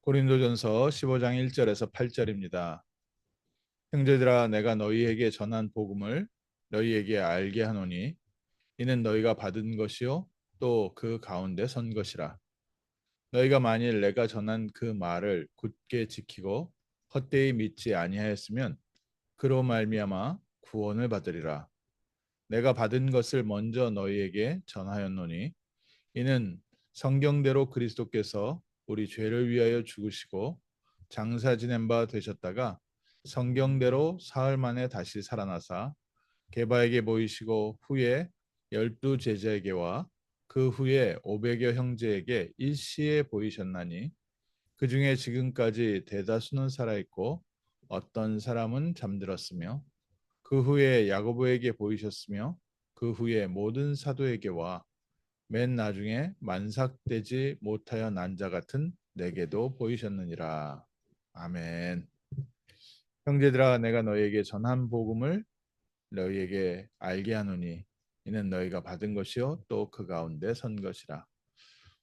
고린도전서 15장 1절에서 8절입니다. 형제들아 내가 너희에게 전한 복음을 너희에게 알게 하노니 이는 너희가 받은 것이요 또 그 가운데 선 것이라. 너희가 만일 내가 전한 그 말을 굳게 지키고 헛되이 믿지 아니하였으면 그로 말미암아 구원을 받으리라. 내가 받은 것을 먼저 너희에게 전하였노니 이는 성경대로 그리스도께서 우리 죄를 위하여 죽으시고 장사 지낸 바 되셨다가 성경대로 사흘 만에 다시 살아나사 게바에게 보이시고 후에 12 제자에게와 그 후에 500여 형제에게 일시에 보이셨나니 그 중에 지금까지 대다수는 살아있고 어떤 사람은 잠들었으며 그 후에 야고보에게 보이셨으며 그 후에 모든 사도에게와 맨 나중에 만삭되지 못하여 난 자 같은 내게도 보이셨느니라. 아멘. 형제들아 내가 너희에게 전한 복음을 너희에게 알게 하노니 이는 너희가 받은 것이요 또 그 가운데 선 것이라.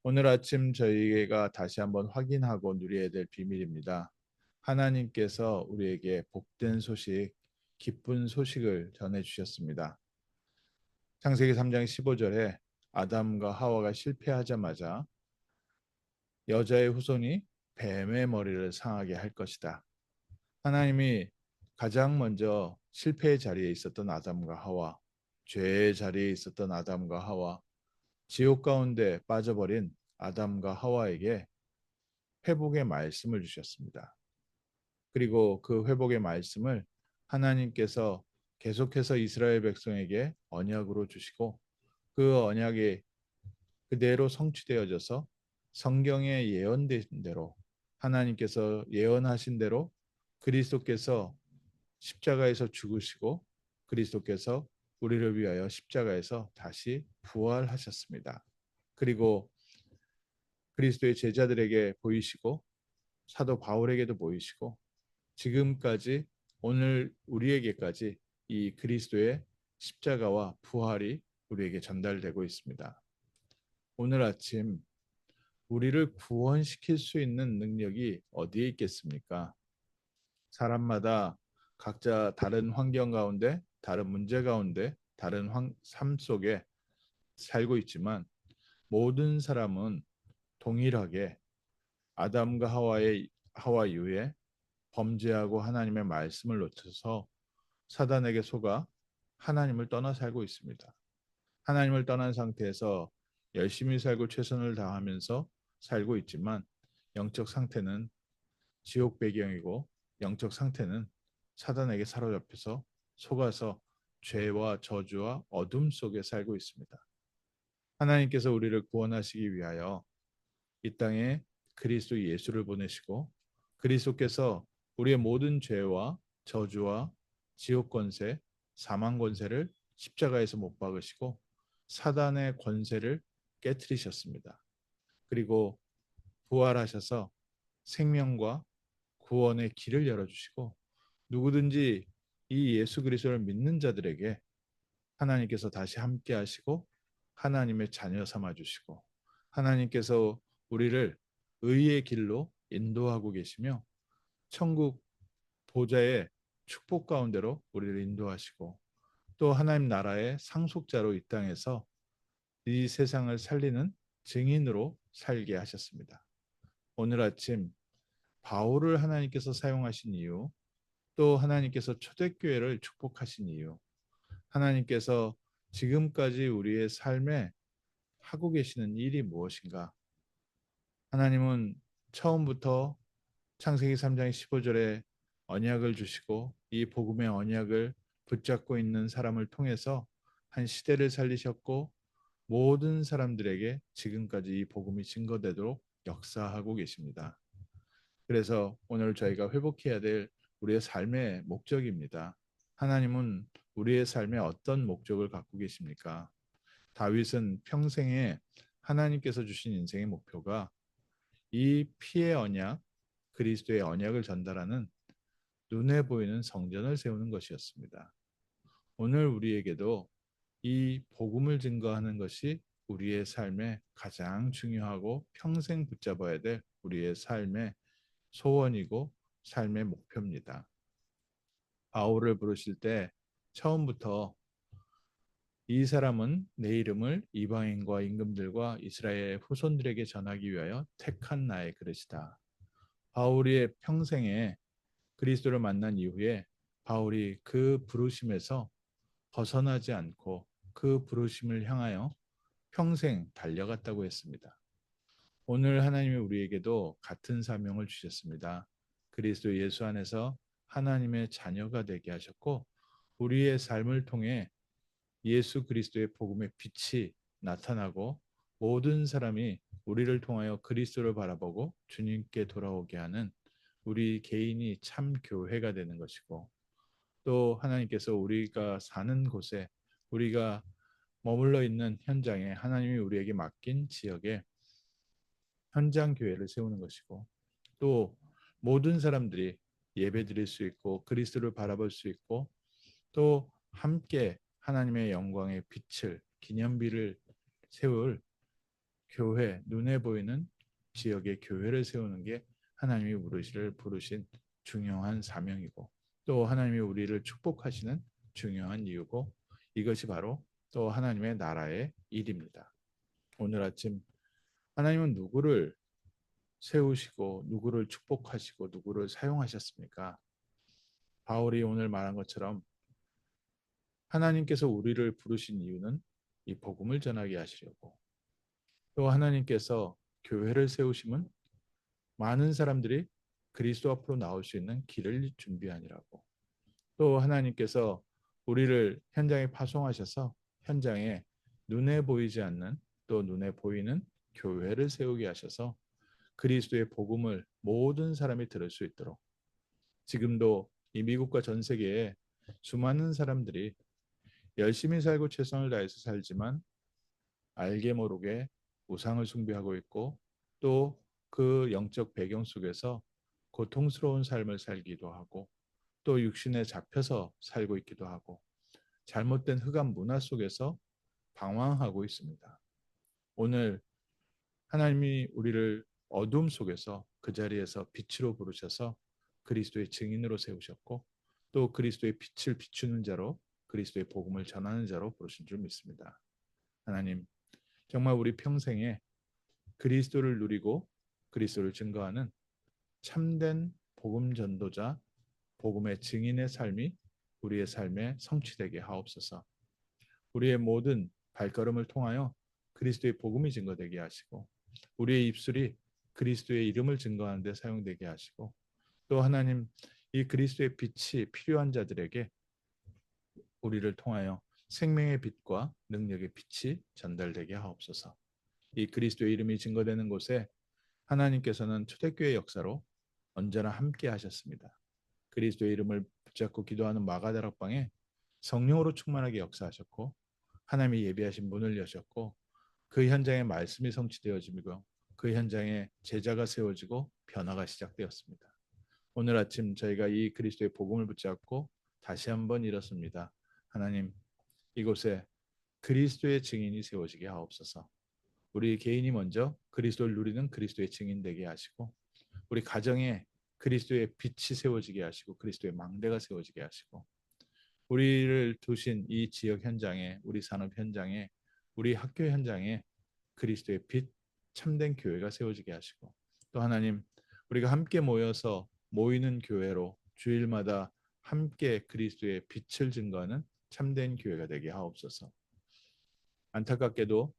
오늘 아침 저희가 다시 한번 확인하고 누려야 될 비밀입니다. 하나님께서 우리에게 복된 소식, 기쁜 소식을 전해 주셨습니다. 창세기 3장 15절에 아담과 하와가 실패하자마자 여자의 후손이 뱀의 머리를 상하게 할 것이다. 하나님이 가장 먼저 실패의 자리에 있었던 아담과 하와, 죄의 자리에 있었던 아담과 하와, 지옥 가운데 빠져버린 아담과 하와에게 회복의 말씀을 주셨습니다. 그리고 그 회복의 말씀을 하나님께서 계속해서 이스라엘 백성에게 언약으로 주시고 그 언약이 그대로 성취되어져서 성경에 예언된 대로 하나님께서 예언하신 대로 그리스도께서 십자가에서 죽으시고 그리스도께서 우리를 위하여 십자가에서 다시 부활하셨습니다. 그리고 그리스도의 제자들에게 보이시고 사도 바울에게도 보이시고 지금까지 오늘 우리에게까지 이 그리스도의 십자가와 부활이 우리에게 전달되고 있습니다. 오늘 아침 우리를 구원시킬 수 있는 능력이 어디에 있겠습니까? 사람마다 각자 다른 환경 가운데, 다른 문제 가운데, 다른 삶 속에 살고 있지만 모든 사람은 동일하게 아담과 하와 이후에 범죄하고 하나님의 말씀을 놓쳐서 사단에게 속아 하나님을 떠나 살고 있습니다. 하나님을 떠난 상태에서 열심히 살고 최선을 다하면서 살고 있지만 영적 상태는 지옥 배경이고 영적 상태는 사단에게 사로잡혀서 속아서 죄와 저주와 어둠 속에 살고 있습니다. 하나님께서 우리를 구원하시기 위하여 이 땅에 그리스도 예수를 보내시고 그리스도께서 우리의 모든 죄와 저주와 지옥 권세, 사망 권세를 십자가에서 못 박으시고 사단의 권세를 깨뜨리셨습니다. 그리고 부활하셔서 생명과 구원의 길을 열어주시고 누구든지 이 예수 그리스도를 믿는 자들에게 하나님께서 다시 함께 하시고 하나님의 자녀 삼아 주시고 하나님께서 우리를 의의 길로 인도하고 계시며 천국 보좌의 축복 가운데로 우리를 인도하시고 또 하나님 나라의 상속자로 이 땅에서 이 세상을 살리는 증인으로 살게 하셨습니다. 오늘 아침 바울을 하나님께서 사용하신 이유, 또 하나님께서 초대교회를 축복하신 이유, 하나님께서 지금까지 우리의 삶에 하고 계시는 일이 무엇인가? 하나님은 처음부터 창세기 3장 15절에 언약을 주시고 이 복음의 언약을 붙잡고 있는 사람을 통해서 한 시대를 살리셨고 모든 사람들에게 지금까지 이 복음이 증거되도록 역사하고 계십니다. 그래서 오늘 저희가 회복해야 될 우리의 삶의 목적입니다. 하나님은 우리의 삶에 어떤 목적을 갖고 계십니까? 다윗은 평생에 하나님께서 주신 인생의 목표가 이 피의 언약, 그리스도의 언약을 전달하는 눈에 보이는 성전을 세우는 것이었습니다. 오늘 우리에게도 이 복음을 증거하는 것이 우리의 삶에 가장 중요하고 평생 붙잡아야 될 우리의 삶의 소원이고 삶의 목표입니다. 바울을 부르실 때 처음부터 이 사람은 내 이름을 이방인과 임금들과 이스라엘 후손들에게 전하기 위하여 택한 나의 그릇이다. 바울의 평생에 그리스도를 만난 이후에 바울이 그 부르심에서 벗어나지 않고 그 부르심을 향하여 평생 달려갔다고 했습니다. 오늘 하나님이 우리에게도 같은 사명을 주셨습니다. 그리스도 예수 안에서 하나님의 자녀가 되게 하셨고 우리의 삶을 통해 예수 그리스도의 복음의 빛이 나타나고 모든 사람이 우리를 통하여 그리스도를 바라보고 주님께 돌아오게 하는 우리 개인이 참 교회가 되는 것이고 또 하나님께서 우리가 사는 곳에 우리가 머물러 있는 현장에 하나님이 우리에게 맡긴 지역에 현장 교회를 세우는 것이고 또 모든 사람들이 예배드릴 수 있고 그리스도를 바라볼 수 있고 또 함께 하나님의 영광의 빛을 기념비를 세울 교회 눈에 보이는 지역의 교회를 세우는 게 하나님이 우리를 부르신 중요한 사명이고 또 하나님이 우리를 축복하시는 중요한 이유고 이것이 바로 또 하나님의 나라의 일입니다. 오늘 아침 하나님은 누구를 세우시고 누구를 축복하시고 누구를 사용하셨습니까? 바울이 오늘 말한 것처럼 하나님께서 우리를 부르신 이유는 이 복음을 전하게 하시려고 또 하나님께서 교회를 세우심은 많은 사람들이 그리스도 앞으로 나올 수 있는 길을 준비하니라고 또 하나님께서 우리를 현장에 파송하셔서 현장에 눈에 보이지 않는 또 눈에 보이는 교회를 세우게 하셔서 그리스도의 복음을 모든 사람이 들을 수 있도록 지금도 이 미국과 전 세계에 수많은 사람들이 열심히 살고 최선을 다해서 살지만 알게 모르게 우상을 숭배하고 있고 또 그 영적 배경 속에서 고통스러운 삶을 살기도 하고 또 육신에 잡혀서 살고 있기도 하고 잘못된 흑암 문화 속에서 방황하고 있습니다. 오늘 하나님이 우리를 어둠 속에서 그 자리에서 빛으로 부르셔서 그리스도의 증인으로 세우셨고 또 그리스도의 빛을 비추는 자로 그리스도의 복음을 전하는 자로 부르신 줄 믿습니다. 하나님 정말 우리 평생에 그리스도를 누리고 그리스도를 증거하는 참된 복음 전도자, 복음의 증인의 삶이 우리의 삶에 성취되게 하옵소서. 우리의 모든 발걸음을 통하여 그리스도의 복음이 증거되게 하시고 우리의 입술이 그리스도의 이름을 증거하는 데 사용되게 하시고 또 하나님 이 그리스도의 빛이 필요한 자들에게 우리를 통하여 생명의 빛과 능력의 빛이 전달되게 하옵소서. 이 그리스도의 이름이 증거되는 곳에 하나님께서는 초대교회 역사로 언제나 함께 하셨습니다. 그리스도의 이름을 붙잡고 기도하는 마가다락방에 성령으로 충만하게 역사하셨고 하나님이 예비하신 문을 여셨고 그 현장에 말씀이 성취되어지고 그 현장에 제자가 세워지고 변화가 시작되었습니다. 오늘 아침 저희가 이 그리스도의 복음을 붙잡고 다시 한번 일었습니다. 하나님 이곳에 그리스도의 증인이 세워지게 하옵소서. 우리 개인이 먼저 그리스도를 누리는 그리스도의 증인 되게 하시고 우리 가정에 그리스도의 빛이 세워지게 하시고 그리스도의 망대가 세워지게 하시고 우리를 두신 이 지역 현장에 우리 산업 현장에 우리 학교 현장에 그리스도의 빛 참된 교회가 세워지게 하시고 또 하나님 우리가 함께 모여서 모이는 교회로 주일마다 함께 그리스도의 빛을 증거하는 참된 교회가 되게 하옵소서. 안타깝게도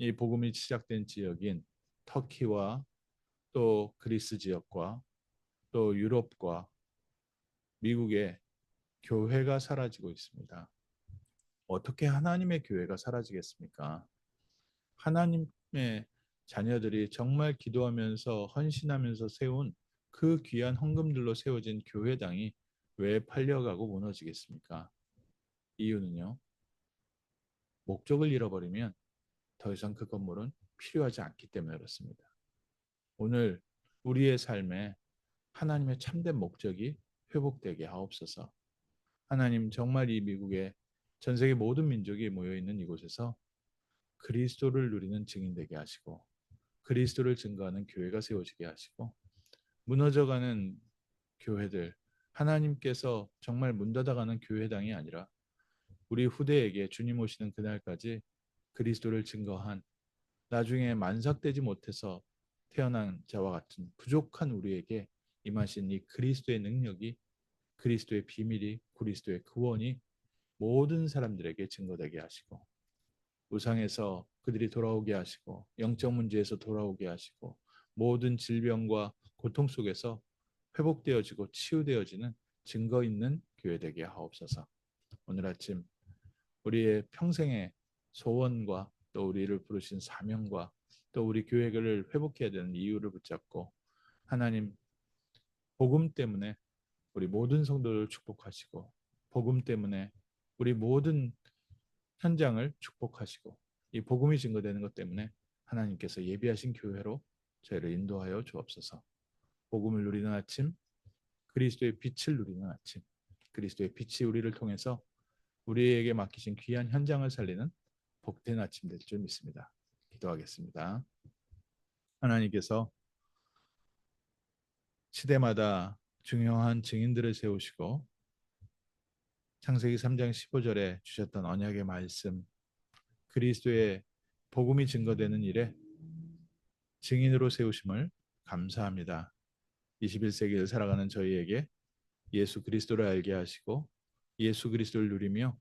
이 복음이 시작된 지역인 터키와 또 그리스 지역과 또 유럽과 미국의 교회가 사라지고 있습니다. 어떻게 하나님의 교회가 사라지겠습니까? 하나님의 자녀들이 정말 기도하면서 헌신하면서 세운 그 귀한 헌금들로 세워진 교회당이 왜 팔려가고 무너지겠습니까? 이유는요. 목적을 잃어버리면 더 이상 그 건물은 필요하지 않기 때문에 그렇습니다. 오늘 우리의 삶에 하나님의 참된 목적이 회복되게 하옵소서. 하나님 정말 이 미국의 전 세계 모든 민족이 모여 있는 이곳에서 그리스도를 누리는 증인 되게 하시고 그리스도를 증거하는 교회가 세워지게 하시고 무너져가는 교회들, 하나님께서 정말 문 닫아가는 교회당이 아니라 우리 후대에게 주님 오시는 그날까지 그리스도를 증거한, 나중에 만삭되지 못해서 태어난 자와 같은 부족한 우리에게 임하신 이 그리스도의 능력이, 그리스도의 비밀이, 그리스도의 구원이 모든 사람들에게 증거되게 하시고, 우상에서 그들이 돌아오게 하시고, 영적 문제에서 돌아오게 하시고, 모든 질병과 고통 속에서 회복되어지고 치유되어지는 증거 있는 교회 되게 하옵소서. 오늘 아침 우리의 평생의 소원과 또 우리를 부르신 사명과 또 우리 교회를 회복해야 되는 이유를 붙잡고, 하나님 복음 때문에 우리 모든 성도를 축복하시고, 복음 때문에 우리 모든 현장을 축복하시고, 이 복음이 증거되는 것 때문에 하나님께서 예비하신 교회로 저희를 인도하여 주옵소서. 복음을 누리는 아침, 그리스도의 빛을 누리는 아침, 그리스도의 빛이 우리를 통해서 우리에게 맡기신 귀한 현장을 살리는 복된 아침 될 줄 믿습니다. 기도하겠습니다. 하나님께서 시대마다 중요한 증인들을 세우시고 창세기 3장 15절에 주셨던 언약의 말씀, 그리스도의 복음이 증거되는 일에 증인으로 세우심을 감사합니다. 21세기를 살아가는 저희에게 예수 그리스도를 알게 하시고 예수 그리스도를 누리며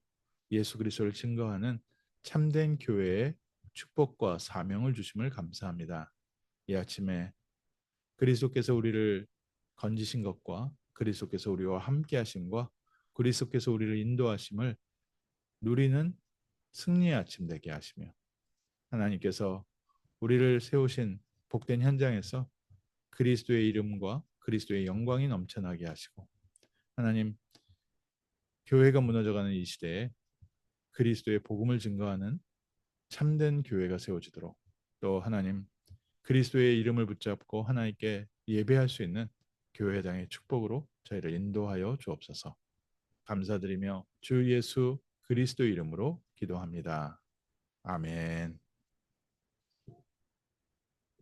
예수 그리스도를 증거하는 참된 교회의 축복과 사명을 주심을 감사합니다. 이 아침에 그리스도께서 우리를 건지신 것과 그리스도께서 우리와 함께 하심과 그리스도께서 우리를 인도하심을 누리는 승리의 아침 되게 하시며, 하나님께서 우리를 세우신 복된 현장에서 그리스도의 이름과 그리스도의 영광이 넘쳐나게 하시고, 하나님 교회가 무너져가는 이 시대에 그리스도의 복음을 증거하는 참된 교회가 세워지도록, 또 하나님 그리스도의 이름을 붙잡고 하나님께 예배할 수 있는 교회당의 축복으로 저희를 인도하여 주옵소서. 감사드리며 주 예수 그리스도 이름으로 기도합니다. 아멘.